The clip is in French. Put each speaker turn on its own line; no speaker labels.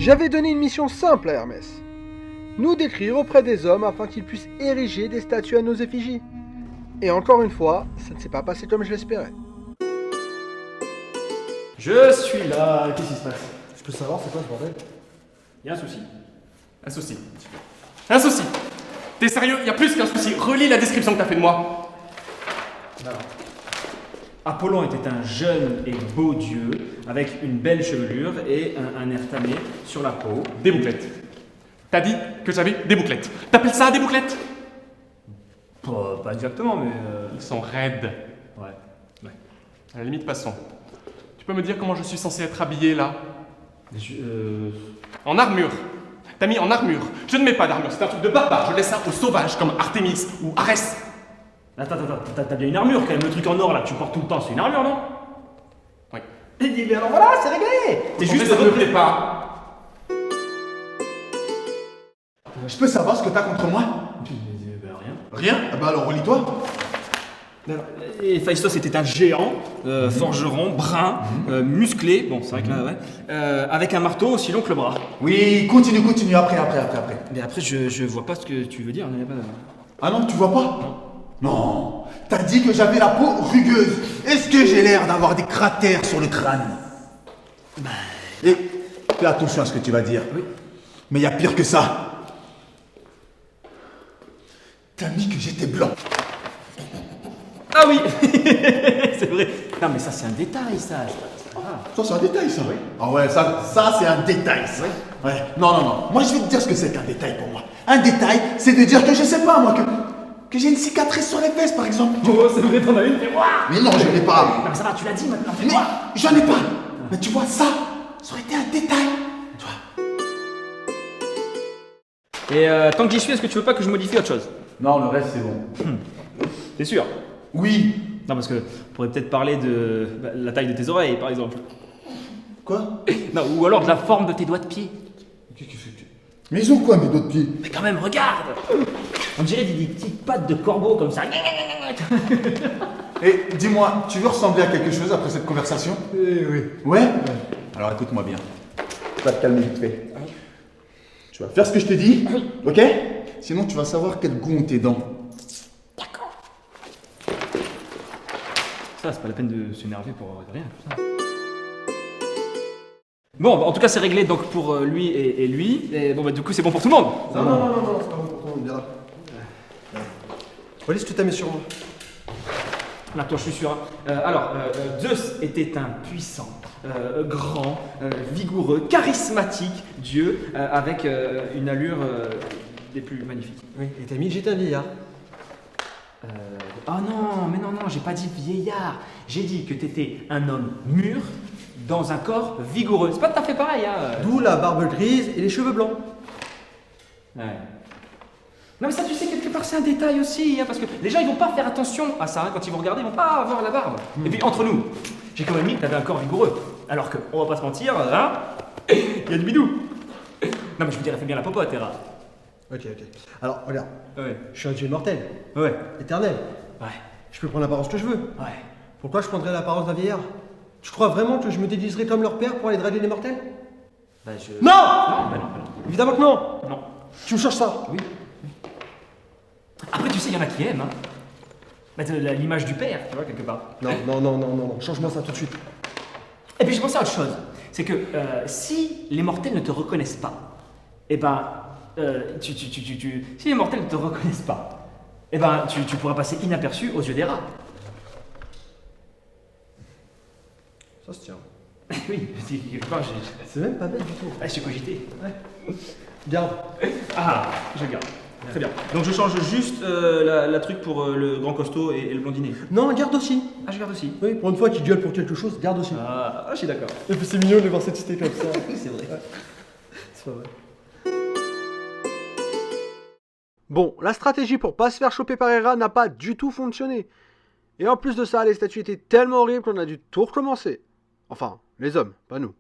J'avais donné une mission simple à Hermès. Nous décrire auprès des hommes afin qu'ils puissent ériger des statues à nos effigies. Et encore une fois, ça ne s'est pas passé comme je l'espérais.
Je suis là. Qu'est-ce qui se passe?
Je peux savoir c'est quoi ce bordel?
Il y a un souci.
Un souci. Un souci. T'es sérieux? Y a plus qu'un souci. Relis la description que t'as fait de moi.
Alors, Apollon était un jeune et beau dieu avec une belle chevelure et un air tamé sur la peau.
Des bouclettes. T'as dit que j'avais des bouclettes. T'appelles ça des bouclettes?
Pas exactement, mais.
Ils sont raides.
Ouais.
À la limite, passons. Tu peux me dire comment je suis censé être habillé là? En armure. T'as mis en armure. Je ne mets pas d'armure, c'est un truc de barbare. Je laisse ça aux sauvages comme Artémis ou Arès.
Attends, t'as bien une armure quand même, le truc en or là que tu portes tout le temps, c'est une armure, non?
Oui.
Et dit, mais alors voilà, c'est réglé!
C'est juste ça ne me plaît pas.
Je peux savoir ce que t'as contre moi?
Rien.
Rien? Ah bah alors relis-toi.
Et Phaistos était un géant, forgeron, brun, musclé, bon c'est vrai que là, ouais, avec un marteau aussi long que le bras.
Oui, continue, après.
Mais après, je vois pas ce que tu veux dire, il n'y a pas de...
Ah non, tu vois pas? Non. T'as dit que j'avais la peau rugueuse. Est-ce que j'ai l'air d'avoir des cratères sur le crâne? Et fais attention à ce que tu vas dire.
Oui.
Mais il y a pire que ça. T'as dit que j'étais blanc.
Ah oui. C'est vrai. Non mais ça c'est un détail, ça. C'est pas grave.
Ça, c'est un détail, ça. Oui. Ah ouais, ça c'est un détail, ça.
Oui.
Ouais. Non. Moi, je vais te dire ce que c'est qu'un détail pour moi. Un détail, c'est de dire que je sais pas, moi, que j'ai une cicatrice sur les fesses, par exemple.
Oh, c'est vrai, t'en as une, fais-moi.
Mais non, je l'ai pas.
Non mais ça va, tu l'as dit maintenant,
Mais
fais-moi.
j'en ai pas. Mais tu vois, ça aurait été un détail. Tu vois.
Et tant que j'y suis, est-ce que tu veux pas que je modifie autre chose?
Non, le reste, c'est bon.
T'es sûr?
Oui.
Non parce que on pourrait peut-être parler de la taille de tes oreilles, par exemple.
Quoi?
Non, ou alors de la forme de tes doigts de pied.
Mais ils ont quoi, mes doigts de pied?
Mais quand même, regarde! On dirait des petites pattes de corbeau comme ça.
Et dis-moi, tu veux ressembler à quelque chose après cette conversation? Oui. Ouais? Alors écoute-moi bien. Tu vas te calmer vite fait. Tu vas faire ce que je te dis, ok? Sinon tu vas savoir quel goût ont tes dents.
Ça, c'est pas la peine de s'énerver pour rien. Ça. Bon, en tout cas, c'est réglé donc pour lui et lui. Et bon, bah, du coup, c'est bon pour tout le monde.
Non, c'est pas bon pour toi, viens là. Relis ce que t'as mis sur moi.
Là, toi, je suis sûr. Alors, Zeus était un puissant, grand, vigoureux, charismatique dieu avec une allure des plus magnifiques.
Oui, et t'as mis que j'étais un vieillard.
Oh non, mais non, j'ai pas dit vieillard. J'ai dit que t'étais un homme mûr dans un corps vigoureux. C'est pas tout à fait pareil, hein.
D'où la barbe grise et les cheveux blancs.
Ouais. Non mais ça, tu sais, quelque part, c'est un détail aussi, hein, parce que les gens, ils vont pas faire attention à ça, hein, quand ils vont regarder, ils vont pas avoir la barbe. Et puis, entre nous, j'ai quand même mis que t'avais un corps vigoureux. Alors que, on va pas se mentir, hein, il y a du bidou. Non mais je veux dire, elle fait bien la popote, Hera.
Ok. Alors, regarde.
Ouais.
Je suis un dieu immortel,
Ouais.
éternel.
Ouais.
Je peux prendre l'apparence que je veux.
Ouais.
Pourquoi je prendrais l'apparence d'un vieillard? Tu crois vraiment que je me déguiserais comme leur père pour aller draguer les mortels?
Bah je...
Non!
Non.
Évidemment que non!
Non.
Tu me changes ça?
Oui. Après, tu sais, il y en a qui aiment, hein. Bah, l'image du père, tu vois, quelque part.
Non. Change-moi ça tout de suite.
Et puis je pensais à autre chose, c'est que si les mortels ne te reconnaissent pas, eh ben, si les mortels ne te reconnaissent pas, eh ben, tu pourras passer inaperçu aux yeux des rats.
Ça se tient.
Oui, quelque part,
C'est même pas bête du tout.
j'ai cogité.
Ouais. Garde.
Ah, je garde. Très bien. Donc je change juste la truc pour le grand costaud et le blondinet.
Non, garde aussi.
Ah, je garde aussi.
Oui, pour une fois qu'il gueule pour quelque chose, garde aussi.
Ah, je suis d'accord.
Et puis c'est mignon de voir cette cité comme ça.
Oui, c'est vrai.
Ouais. C'est pas vrai. Bon, la stratégie pour pas se faire choper par Hera n'a pas du tout fonctionné. Et en plus de ça, les statues étaient tellement horribles qu'on a dû tout recommencer. Enfin, les hommes, pas nous.